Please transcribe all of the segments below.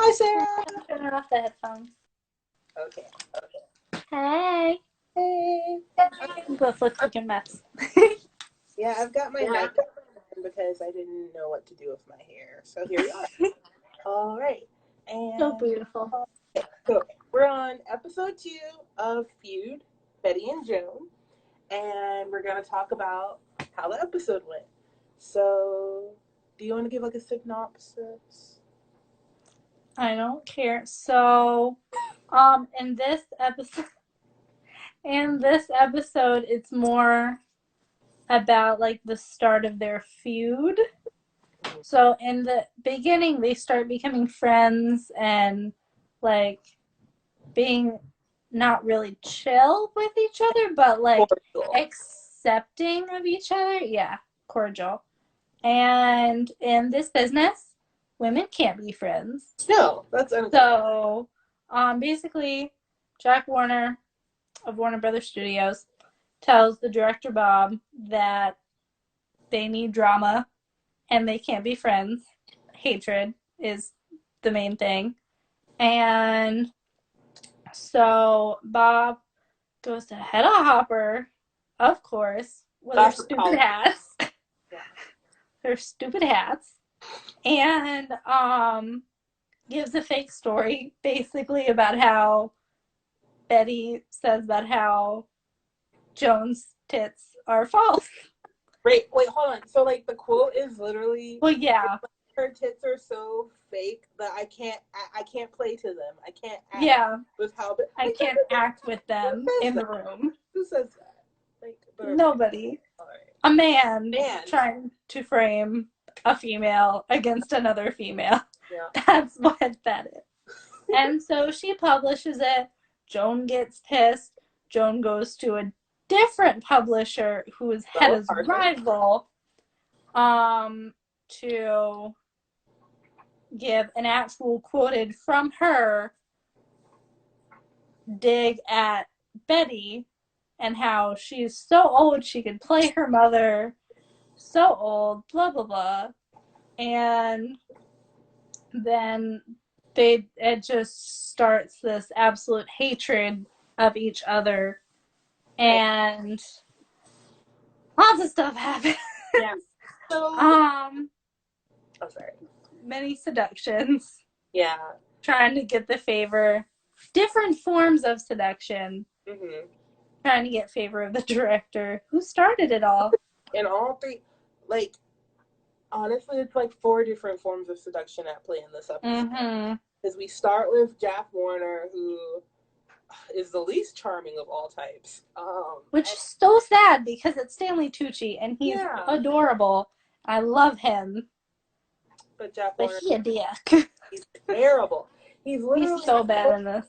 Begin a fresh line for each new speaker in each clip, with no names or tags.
Hi, Sarah.
Turn off the headphones.
Okay.
Hey.
Hey.
You both look like a mess.
Yeah, I've got my makeup on because I didn't know what to do with my hair. So here we are. All right. And
So beautiful.
so we're on episode 2 of Feud, Betty and Joan. And we're going to talk about how the episode went. So, do you want to give like a synopsis?
I don't care. So, in this episode, it's more about like the start of their feud. So in the beginning, they start becoming friends and like being not really chill with each other, but like
Cordial.
accepting of each other. Yeah, cordial. And in this business, women can't be friends.
No, that's unacceptable.
So, basically, Jack Warner of Warner Brothers Studios tells the director Bob that they need drama and they can't be friends. Hatred is the main thing. And so Bob goes to head a hopper, of course, with their stupid hats.
Yeah.
Their stupid hats. And gives a fake story basically about how Betty says about how Joan's tits are false.
Wait, hold on. So like the quote is literally,
Well, yeah.
Her tits are so fake that I can't play to them. I can't act
Yeah.
with how
I can't act with them in the room.
Who says that? Like
nobody.
Right.
A man trying to frame a female against another female.
Yeah.
That's what that is. And so she publishes it. Joan gets pissed. Joan goes to a different publisher who is Hedda's rival to give an actual quoted from her dig at Betty and how she's so old she could play her mother, so old, blah blah blah. And then it just starts this absolute hatred of each other, and lots of stuff happens.
Yeah. So
I'm
sorry.
Many seductions.
Yeah.
Trying to get the favor. Different forms of seduction.
Mm-hmm.
Trying to get favor of the director who started it all.
And all three, like, honestly, it's like 4 different forms of seduction at play in this episode. Because we start with Jack Warner, who is the least charming of all types.
Which is so sad because it's Stanley Tucci and he's adorable. I love him.
But Jack Warner,
he a dick.
He's terrible. He's literally
so bad in this.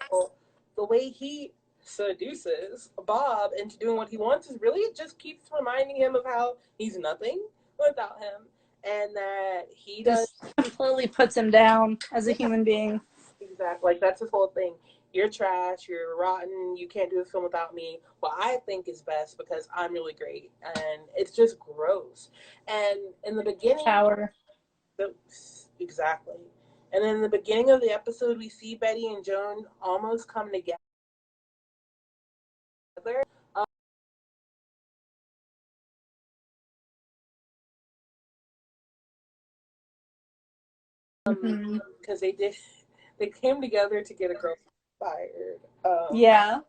The way he seduces Bob into doing what he wants is really just keeps reminding him of how he's nothing without him, and that he just
completely puts him down as a human being.
Exactly. Like, that's his whole thing. You're trash, you're rotten, you can't do a film without me. What I think is best because I'm really great. And it's just gross. And in the beginning... Exactly. And in the beginning of the episode, we see Betty and Joan almost come together. Because they came together to get a girl fired.
Yeah.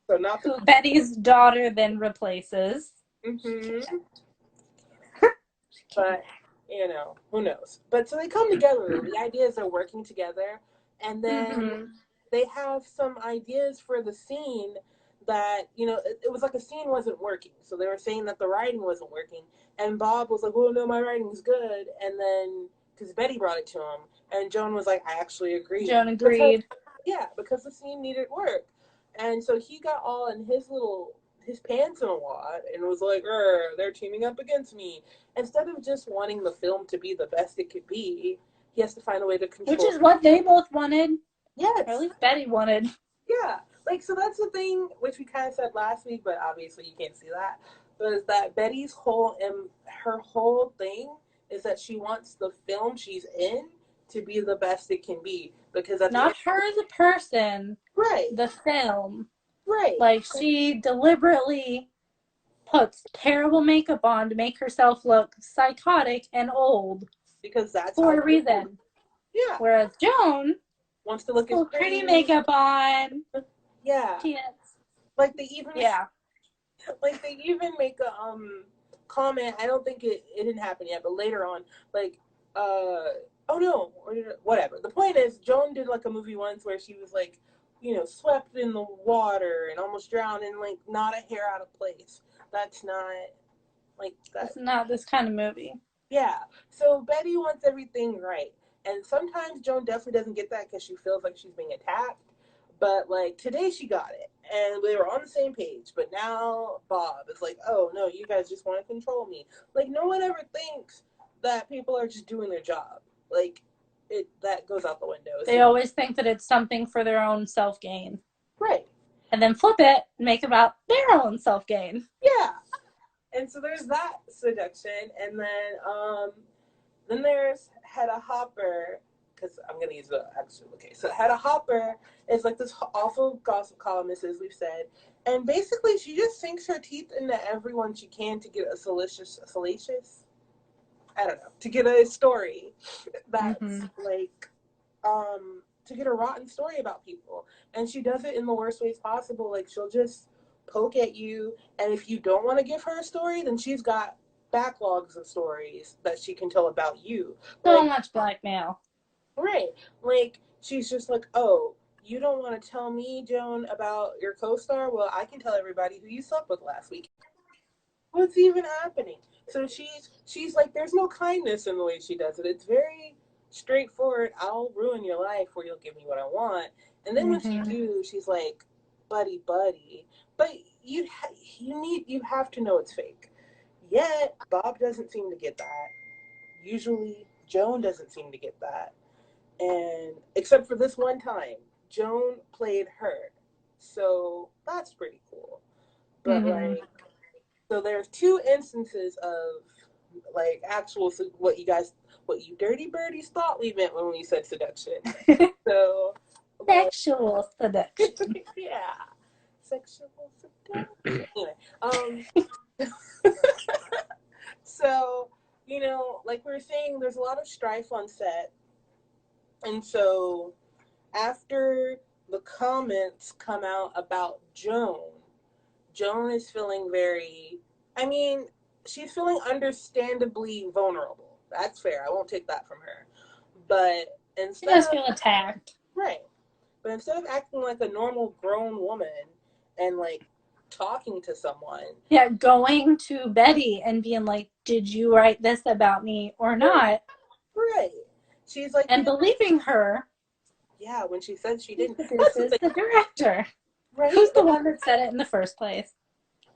So not
who Betty's daughter then replaces.
Mm-hmm. But, you know, who knows? But so they come together. The idea is they're working together. And then they have some ideas for the scene that, you know, it was like a scene wasn't working. So they were saying that the writing wasn't working. And Bob was like, oh, no, my writing's good. And then, because Betty brought it to him. And Joan was like, I actually agree.
Joan agreed.
Because the scene needed work. And so he got all in his pants in a wad and was like, they're teaming up against me. Instead of just wanting the film to be the best it could be, he has to find a way to control.
Which is what they both wanted.
Yes.
Or at least Betty wanted.
Yeah. Like, so that's the thing, which we kind of said last week, but obviously you can't see that, was that Betty's her whole thing is that she wants the film she's in to be the best it can be, because at the
Not
end,
her the person,
right,
the film.
right,
Like, she deliberately puts terrible makeup on to make herself look psychotic and old
because that's how
for a
people,
reason.
yeah,
Whereas Joan,
wants to look as
full pretty
pretty,
makeup on.
yeah,
Kids.
like they even
Yeah.
like they even make a comment. I don't think it didn't happen yet, but later on, like oh no, whatever. The point is, Joan did like a movie once where she was like, swept in the water and almost drowned, and like not a hair out of place. That's not like that.
It's not this kind of movie.
Yeah. So Betty wants everything right, and sometimes Joan definitely doesn't get that because she feels like she's being attacked. But like today she got it, and we were on the same page. But now Bob is like, "Oh no, you guys just want to control me." Like no one ever thinks that people are just doing their job. Like that goes out the window.
They always think that it's something for their own self gain.
Right.
And then flip it and make it about their own self gain.
Yeah. And so there's that seduction, and then there's Hedda Hopper, because I'm going to use the actual, okay. So Hedda Hopper is like this awful gossip columnist, as we've said. And basically, she just sinks her teeth into everyone she can to get a salacious, I don't know, to get a story that's like, to get a rotten story about people. And she does it in the worst ways possible. Like, she'll just poke at you. And if you don't want to give her a story, then she's got backlogs of stories that she can tell about you.
So
Like,
much blackmail.
right. Like, she's just like, oh, you don't want to tell me, Joan, about your co-star? Well, I can tell everybody who you slept with last week. What's even happening? So she's like, there's no kindness in the way she does it. It's very straightforward. I'll ruin your life or you'll give me what I want. And then when she do, she's like, buddy, buddy. But you have to know it's fake. Yet Bob doesn't seem to get that. Usually Joan doesn't seem to get that. And except for this one time, Joan played her. So that's pretty cool. But like, so there's two instances of like actual what you dirty birdies thought we meant when we said seduction. So
sexual seduction.
yeah, sexual seduction. Anyway, so like we were saying, there's a lot of strife on set, and so after the comments come out about Joan is feeling very, I mean, she's feeling understandably vulnerable. That's fair. I won't take that from her. But
She does feel attacked.
right. But instead of acting like a normal grown woman and like talking to someone.
Yeah, going to Betty and being like, did you write this about me or not?
Right. She's like,
and believing her.
Yeah, when she said she didn't.
This is the director.
Right?
Who's the one that said it in the first place?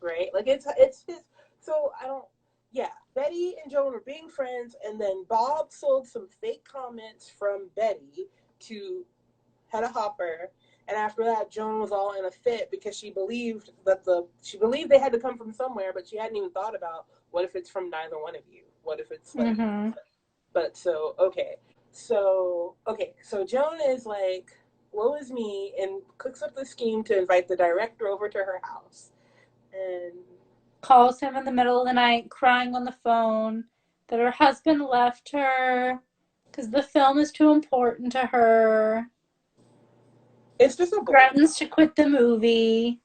Right? Like it's his. So I don't. Yeah, Betty and Joan were being friends, and then Bob sold some fake comments from Betty to Hedda Hopper, and after that, Joan was all in a fit because she believed they had to come from somewhere, but she hadn't even thought about what if it's from neither one of you? What if it's like? But so so Joan is like, woe is me, and cooks up the scheme to invite the director over to her house, and
calls him in the middle of the night, crying on the phone that her husband left her because the film is too important to her.
It's just a
threatens to quit the movie.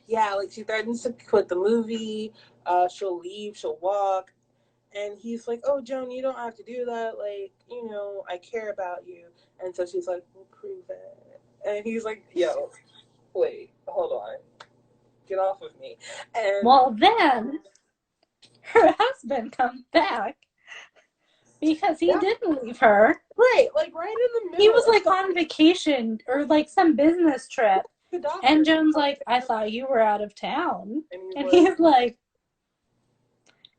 Yeah, like she threatens to quit the movie. She'll leave. She'll walk. And he's like, "Oh, Joan, you don't have to do that. Like, I care about you." And so she's like, "We'll prove it." And he's like, "Yo, wait, hold on, get off of me." And
well, then her husband comes back because he didn't leave her.
Right, like right in the middle.
He was like on vacation or like some business trip. And Joan's like, "I thought you were out of town." And he's like,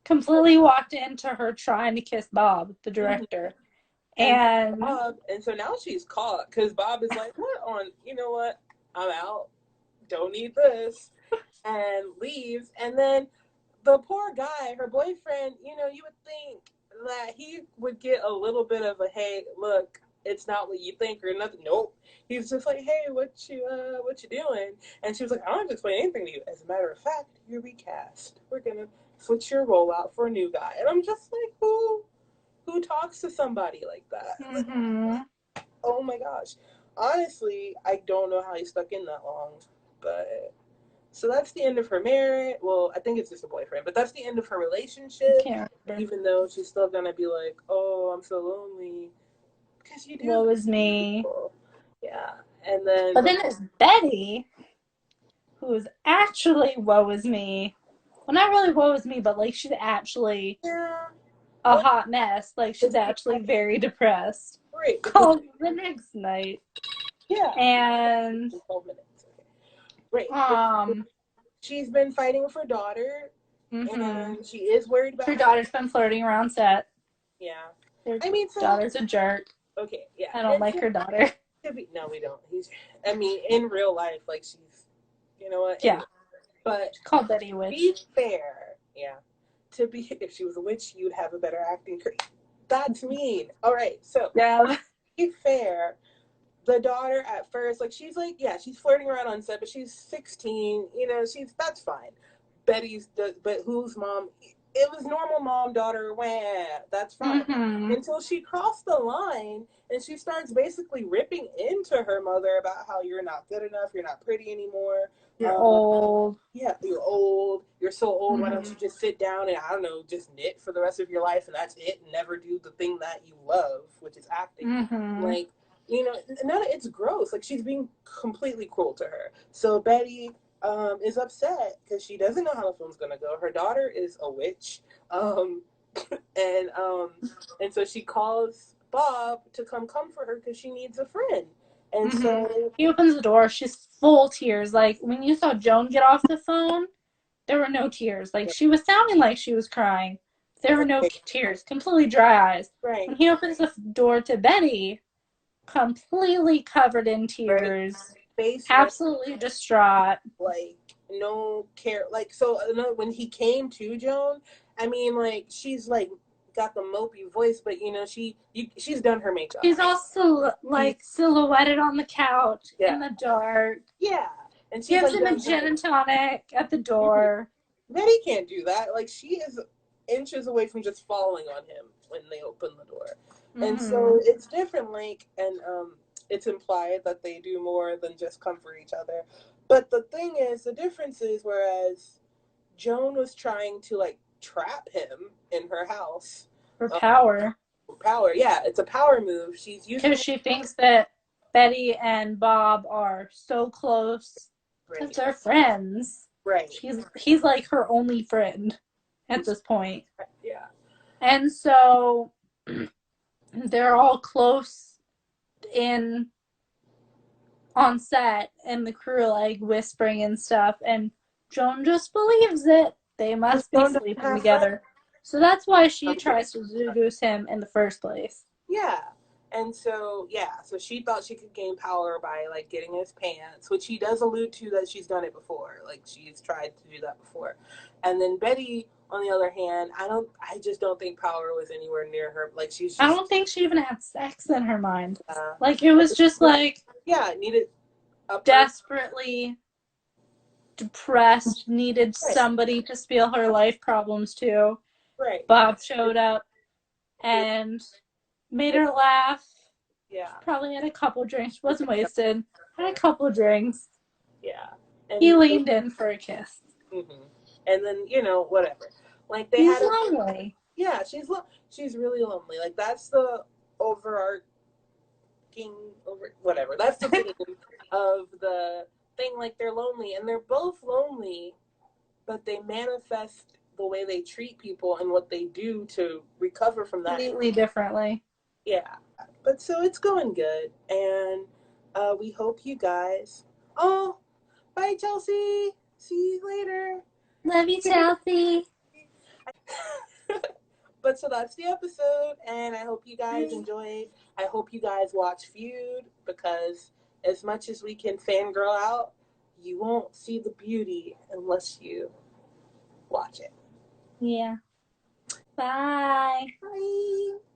completely walked into her trying to kiss Bob, the director. And
so now she's caught because Bob is like, "What on? You know what? I'm out. Don't need this," and leaves. And then the poor guy, her boyfriend, you would think that he would get a little bit of a, hey, look, it's not what you think or nothing. Nope. He was just like, hey, what you doing? And she was like, I don't have to explain anything to you. As a matter of fact, you're recast. We're gonna switch your role out for a new guy. And I'm just like, who talks to somebody like that?
Mm-hmm.
Oh my gosh. Honestly, I don't know how he stuck in that long, but so that's the end of her marriage. Well, I think it's just a boyfriend, but that's the end of her relationship.
Can't remember.
Even though she's still gonna be like, "Oh, I'm so lonely," because you do.
Woe is me.
People. Yeah, and then
But then there's Betty, who is actually woe is me. Well, not really woe is me, but like she's actually
yeah,
a
well,
hot mess. Like she's actually very depressed.
great because
Called the next night.
yeah,
And
12 minutes. Okay, great.
um
She's been fighting with her daughter,
mm-hmm.
and she is worried about
Her daughter's been flirting around set.
Yeah,
Her
I mean, so
daughter's a jerk.
okay, yeah,
I don't like her daughter.
no, we don't. I mean, in real life, like she's, you know what?
Yeah.
Anyway, but
She called Betty a
to be
witch.
fair, yeah, if she was a witch, you'd have a better acting career. That's mean. All right, so
Yeah.
to be fair, the daughter at first, like she's like, yeah, she's flirting around on set, but she's 16. You know, that's fine. But whose mom? It was normal mom daughter. Wah, that's fine.
Mm-hmm.
Until she crossed the line and she starts basically ripping into her mother about how you're not good enough, you're not pretty anymore.
You're old.
Yeah, you're old. You're so old. Why don't
Mm-hmm.
you just sit down and I don't know, just knit for the rest of your life and that's it, and never do the thing that you love, which is acting.
Mm-hmm.
Like, you know, none of it's gross. Like she's being completely cruel to her. So Betty is upset because she doesn't know how the film's gonna go. Her daughter is a witch, um, and um, and so she calls Bob to come comfort her because she needs a friend. And
Mm-hmm.
so
He opens the door. She's full tears. Like when you saw Joan get off the phone, there were no tears. Like she was sounding like she was crying. There were no
right,
tears. Completely dry eyes.
right,
When he opens the door to Betty, completely covered in
right,
tears,
face red,
absolutely distraught.
like no care. Like so, when he came to Joan, I mean, like she's like got the mopey voice, but you know she's done her makeup.
She's also
She's
like silhouetted on the couch in
yeah,
the dark.
yeah, and she's
Gives
like
him a
done her
gin
makeup.
and tonic at the
Mhm.
door.
Betty can't do that. Like she is inches away from just falling on him when they open the door. And
Mm-hmm.
so it's different, like, and it's implied that they do more than just comfort each other. But the thing is, the difference is, whereas Joan was trying to like trap him in her house,
For
uh,
power.
power, yeah, it's a power move. She's using
Because
it.
she thinks that Betty and Bob are so close because
Right,
they're friends.
right,
He's like her only friend at this point.
yeah,
And so they're all close in on set and the crew like whispering and stuff, and Joan just believes it. They
because
must be
Joan doesn't
sleeping
have friends.
together. So that's why she
I'm kidding.
tries to seduce him in the first place.
Yeah. And so, yeah, so she thought she could gain power by like getting his pants, which he does allude to that she's done it before. Like she's tried to do that before. And then Betty, on the other hand, I just don't think power was anywhere near her. Like she's
I
just,
don't think she even had sex in her mind.
uh,
Like it was just like
yeah, needed a person.
desperately depressed, needed
Right,
somebody to spill her life problems to.
right.
Bob showed up and made her laugh. She
Yeah,
probably had a couple drinks. She wasn't wasted. Had a couple drinks.
yeah.
He
And,
leaned in for a kiss.
mm-hmm. And then, whatever. Like they
He's
had a,
lonely.
yeah, she's really lonely. Like that's the overarching over whatever. That's the theme of the thing. Like they're lonely, and they're both lonely, but they manifest the way they treat people and what they do to recover from that.
Completely differently.
Yeah, but so it's going good, and we hope you guys. Oh, bye, Chelsea. See you later.
Love you, Chelsea.
But so that's the episode, and I hope you guys enjoyed. I hope you guys watch Feud because as much as we can fangirl out, you won't see the beauty unless you watch it.
Yeah. Bye.
Bye.